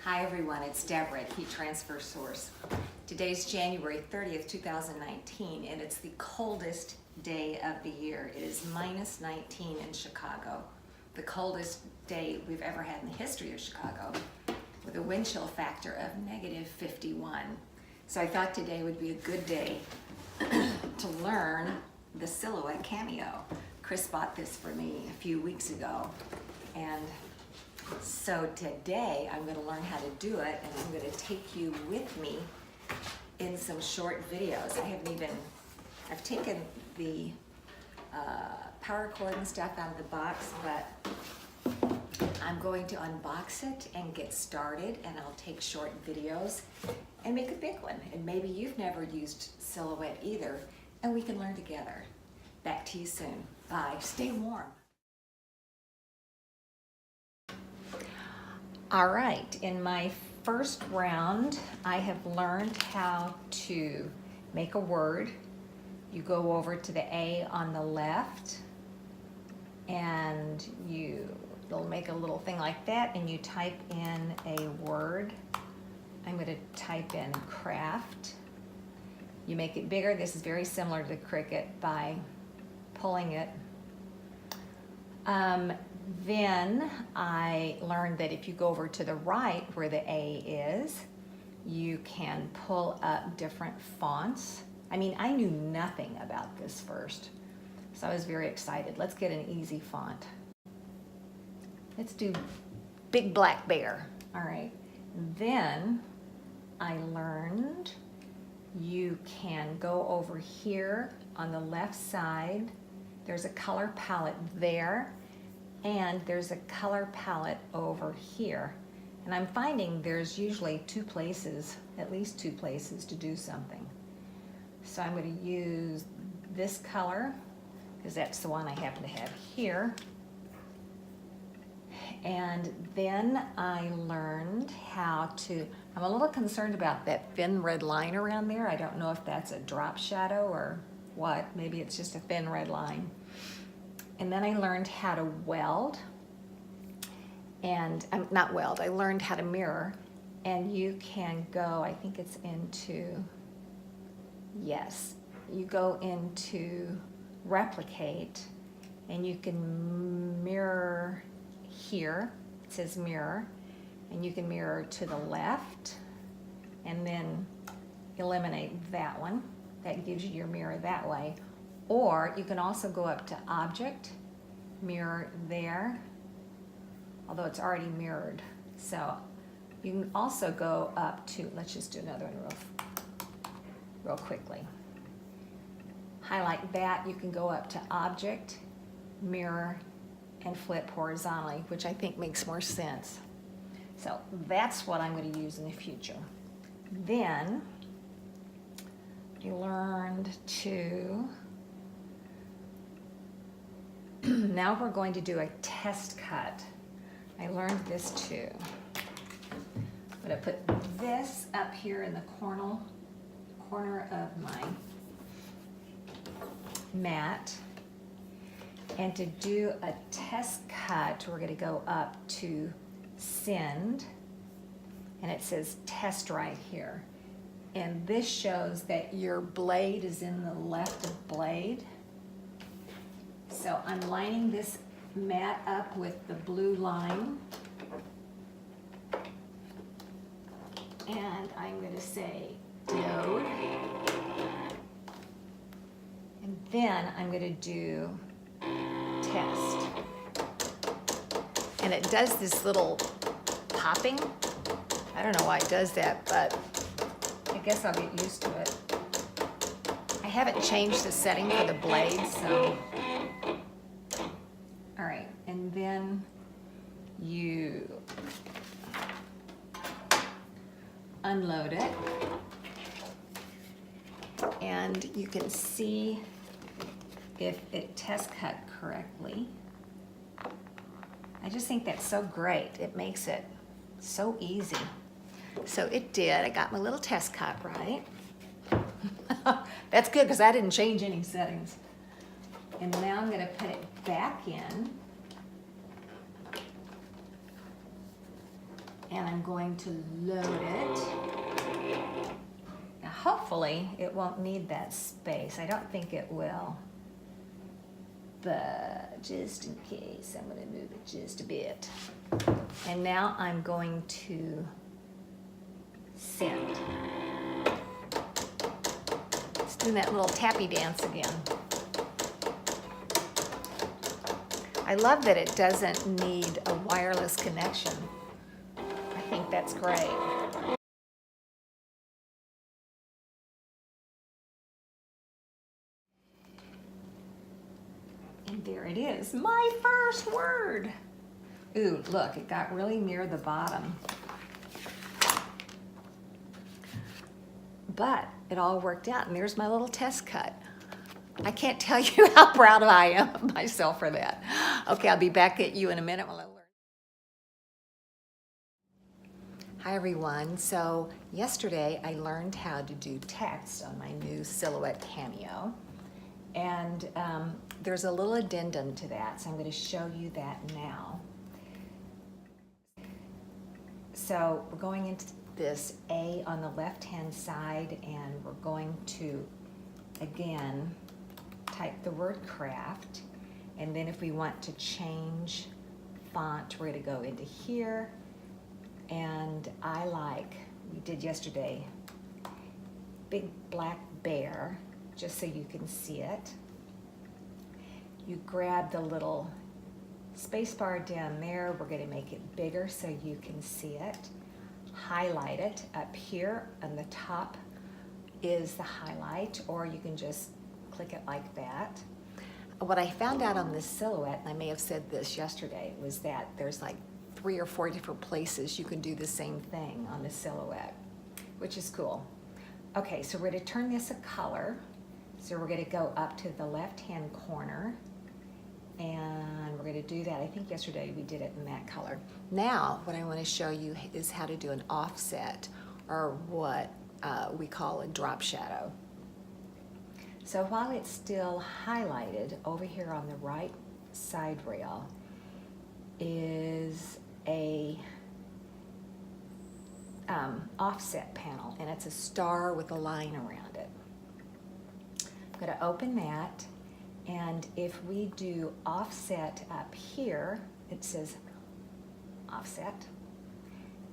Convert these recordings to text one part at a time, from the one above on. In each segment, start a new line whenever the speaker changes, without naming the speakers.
Hi everyone, it's Deborah at Heat Transfer Source. Today's January 30th, 2019, and it's the coldest day of the year. It is minus 19 in Chicago, the coldest day we've ever had in the history of Chicago, with a wind chill factor of negative 51. So I thought today would be a good day to learn the Silhouette Cameo. Chris bought this for me a few weeks ago, and so today I'm going to learn how to do it, and I'm going to take you with me in some short videos. I've taken the power cord and stuff out of the box, but I'm going to unbox it and get started, and I'll take short videos and make a big one. And maybe you've never used Silhouette either, and we can learn together. Back to you soon. Bye. Stay warm. All right, in my first round, I have learned how to make a word. You go over to the A on the left, and it'll make a little thing like that, and you type in a word. I'm going to type in craft. You make it bigger. This is very similar to the Cricut by pulling it. Then I learned that if you go over to the right where the A is, you can pull up different fonts. I mean, I knew nothing about this first, so I was very excited. Let's get an easy font. Let's do Big Black Bear. All right. Then I learned you can go over here on the left side. There's a color palette there, and there's a color palette over here. And I'm finding there's usually two places, at least two places to do something. So I'm going to use this color because that's the one I happen to have here. And then I learned how to, I'm a little concerned about that thin red line around there. I don't know if that's a drop shadow or what. Maybe it's just a thin red line. And then I learned how to weld, and not weld, I learned how to mirror, and you can go, I think it's into, yes, you go into replicate, and you can mirror here, it says mirror, and you can mirror to the left, and then eliminate that one. That gives you your mirror that way. Or you can also go up to Object, Mirror there, although it's already mirrored. So you can also go up to, let's just do another one real quickly. Highlight that, you can go up to Object, Mirror, and flip horizontally, which I think makes more sense. So that's what I'm going to use in the future. Then I learned to, now we're going to do a test cut. I learned this too. I'm going to put this up here in the corner of my mat. And to do a test cut, we're going to go up to Send. And it says test right here. And this shows that your blade is in the left of blade. So I'm lining this mat up with the blue line. And I'm going to say load. And then I'm going to do test. And it does this little popping. I don't know why it does that, but I guess I'll get used to it. I haven't changed the setting for the blade, so. All right, and then you unload it, and you can see if it test cut correctly. I just think that's so great. It makes it so easy. So it did. I got my little test cut right. That's good because I didn't change any settings. And now I'm going to put it back in. And I'm going to load it. Now, hopefully it won't need that space. I don't think it will. But just in case, I'm going to move it just a bit. And now I'm going to send. Let's do that little tappy dance again. I love that it doesn't need a wireless connection. I think that's great. And there it is, my first word. Ooh, look, it got really near the bottom. But it all worked out, and there's my little test cut. I can't tell you how proud I am of myself for that. Okay, I'll be back at you in a minute while I learn. Hi everyone. So yesterday I learned how to do text on my new Silhouette Cameo. And there's a little addendum to that, so I'm going to show you that now. So we're going into this A on the left-hand side, and we're going to, again, type the word craft. And then if we want to change font, we're going to go into here. And I like, we did yesterday, big black bear, just so you can see it. You grab the little space bar down there. We're going to make it bigger so you can see it. Highlight it up here on the top is the highlight, or you can just click it like that. What I found out on this Silhouette, and I may have said this yesterday, was that there's like 3 or 4 different places you can do the same thing on the Silhouette, which is cool. Okay, so we're going to turn this a color. So we're going to go up to the left-hand corner, and we're going to do that. I think yesterday we did it in that color. Now, what I want to show you is how to do an offset, or what we call a drop shadow. So while it's still highlighted, over here on the right side rail is a offset panel, and it's a star with a line around it. I'm going to open that, and if we do offset up here, it says offset,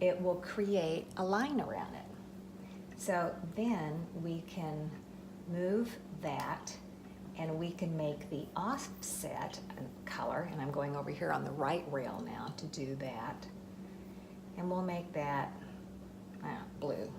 it will create a line around it. So then we can move that, and we can make the offset color, and I'm going over here on the right rail now to do that, and we'll make that blue.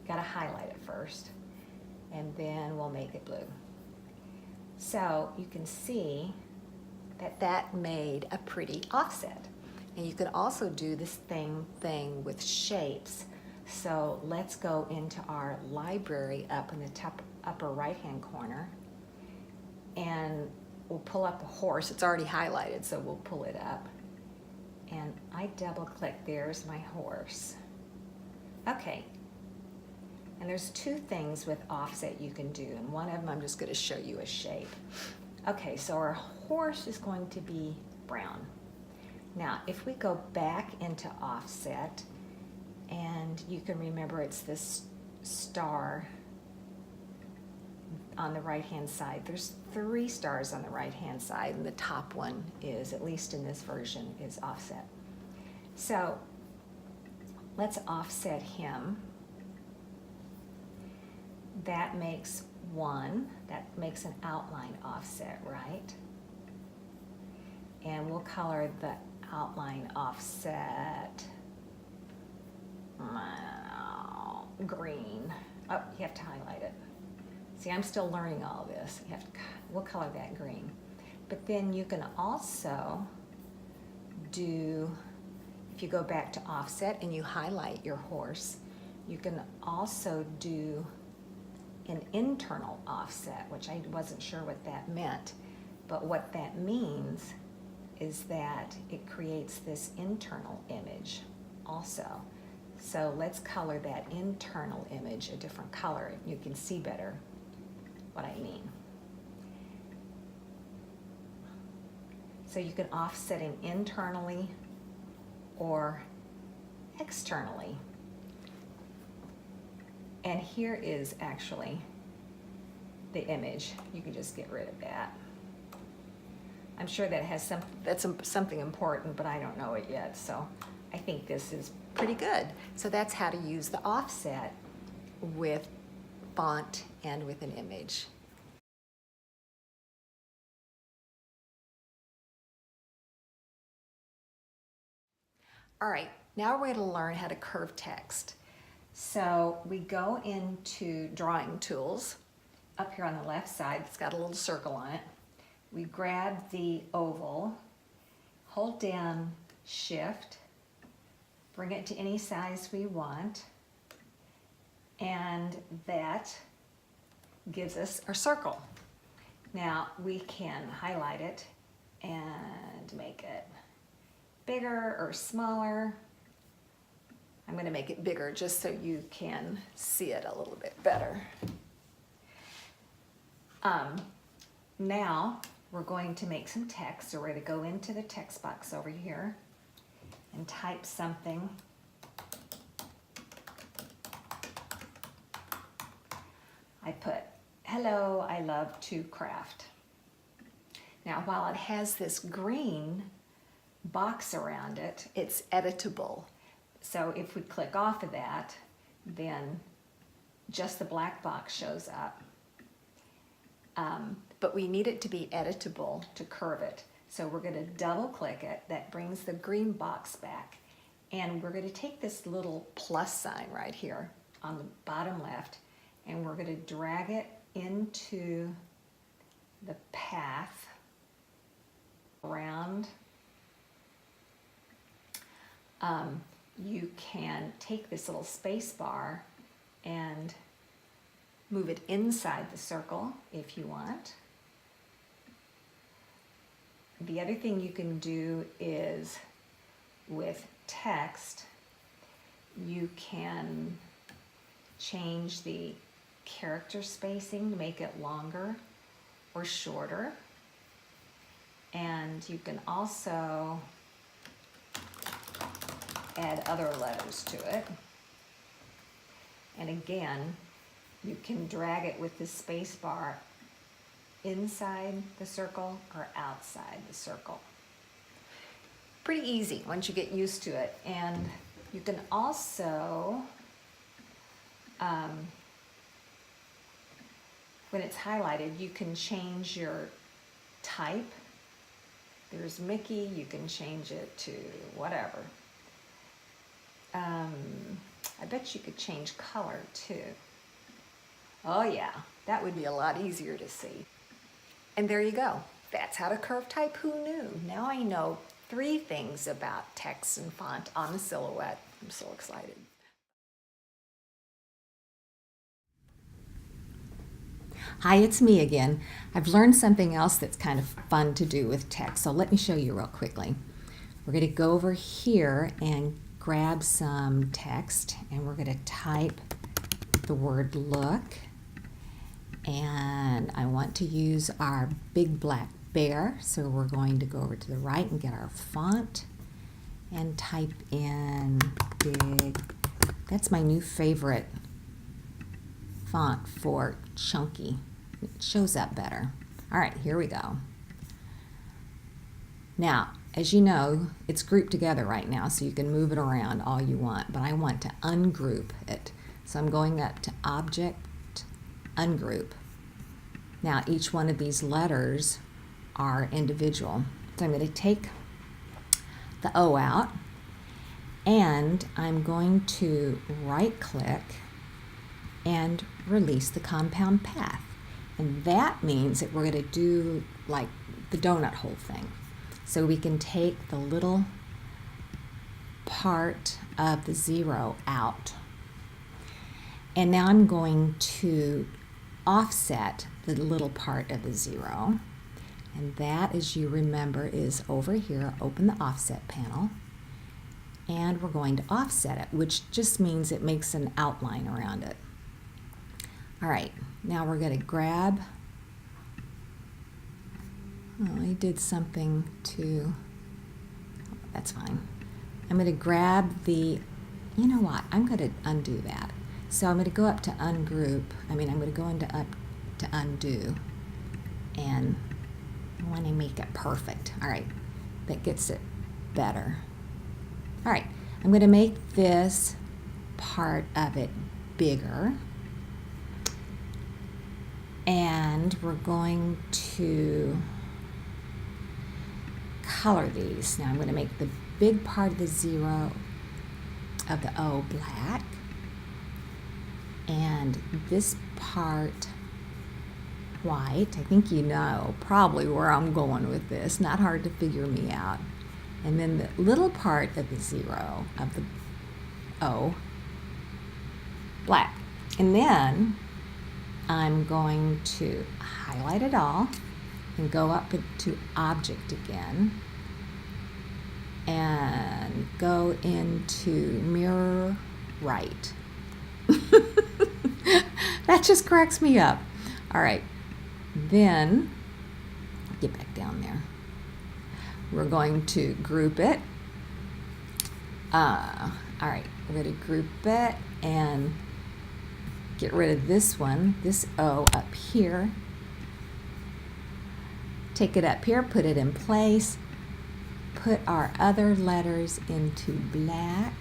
Got to highlight it first, and then we'll make it blue. So you can see that that made a pretty offset. And you can also do this same thing with shapes. So let's go into our library up in the top upper right-hand corner, and we'll pull up the horse. It's already highlighted, so we'll pull it up. And I double-click, there's my horse. Okay. And there's 2 things with offset you can do, and one of them I'm just going to show you a shape. Okay, so our horse is going to be brown. Now, if we go back into offset, and you can remember it's this star on the right-hand side. There's 3 stars on the right-hand side, and the top one is, at least in this version, is offset. So let's offset him. That makes 1. That makes an outline offset, right? And we'll color the outline offset green. Oh, you have to highlight it. See, I'm still learning all this. We'll color that green. But then you can also do, if you go back to offset and you highlight your horse, you can also do an internal offset, which I wasn't sure what that meant. But what that means is that it creates this internal image also. So let's color that internal image a different color. You can see better what I mean. So you can offset it internally or externally. And here is actually the image. You can just get rid of that. I'm sure that has something important, but I don't know it yet, so I think this is pretty good. So that's how to use the offset with font and with an image. All right, now we're going to learn how to curve text. So we go into drawing tools. Up here on the left side, it's got a little circle on it. We grab the oval, hold down Shift, bring it to any size we want, and that gives us our circle. Now we can highlight it and make it bigger or smaller. I'm going to make it bigger just so you can see it a little bit better. Now we're going to make some text, so we're going to go into the text box over here and type something. I put, "Hello, I love to craft." Now while it has this green box around it, it's editable. So if we click off of that, then just the black box shows up. But we need it to be editable to curve it. So we're going to double click it. That brings the green box back. And we're going to take this little plus sign right here on the bottom left, and we're going to drag it into the path around. You can take this little space bar and move it inside the circle if you want. The other thing you can do is with text, you can change the character spacing to make it longer or shorter. And you can also add other letters to it. And again, you can drag it with the space bar inside the circle or outside the circle. Pretty easy once you get used to it. And you can also, when it's highlighted, you can change your type. There's Mickey, you can change it to whatever. I bet you could change color too. Oh yeah, that would be a lot easier to see. And there you go. That's how to curve type. Who knew? Now I know 3 things about text and font on the Silhouette. I'm so excited. Hi, it's me again. I've learned something else that's kind of fun to do with text, so let me show you real quickly. We're going to go over here and grab some text, and we're going to type the word look. And I want to use our big black bear, so we're going to go over to the right and get our font and type in big. That's my new favorite font for chunky. It shows up better. All right, here we go. Now, as you know, it's grouped together right now, so you can move it around all you want, but I want to ungroup it. So I'm going up to Object, Ungroup. Now, each one of these letters are individual. So I'm going to take the O out, and I'm going to right-click and release the compound path. And that means that we're going to do like the donut hole thing. So we can take the little part of the 0 out. And now I'm going to offset the little part of the 0. And that, as you remember, is over here. Open the offset panel. And we're going to offset it, which just means it makes an outline around it. All right, now we're going to grab, oh, I did something to, that's fine. I'm going to grab the you know what? I'm going to undo that. So I'm going to go up to ungroup. I'm going to go into up to undo. And I want to make it perfect. All right. That gets it better. All right. I'm going to make this part of it bigger. And we're going to color these. Now I'm going to make the big part of the zero of the O black. And this part white. I think you know probably where I'm going with this. Not hard to figure me out. And then the little part of the zero of the O black. And then I'm going to highlight it all and go up to object again and go into mirror right. That just cracks me up. All right, then get back down there. We're going to group it. All right, we're going to group it and get rid of this one, this O up here. Take it up here, put it in place, put our other letters into black.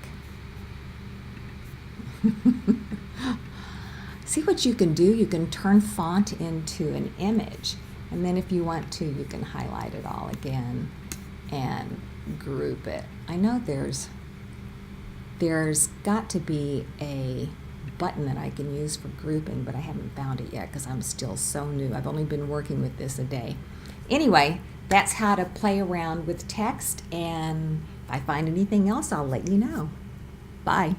See what you can do? You can turn font into an image. And then if you want to, you can highlight it all again and group it. I know there's got to be a button that I can use for grouping, but I haven't found it yet because I'm still so new. I've only been working with this a day. Anyway, that's how to play around with text, and if I find anything else, I'll let you know. Bye.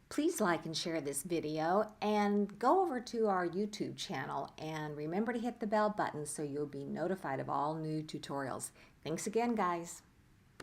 Please like and share this video and go over to our YouTube channel and remember to hit the bell button so you'll be notified of all new tutorials. Thanks again, guys.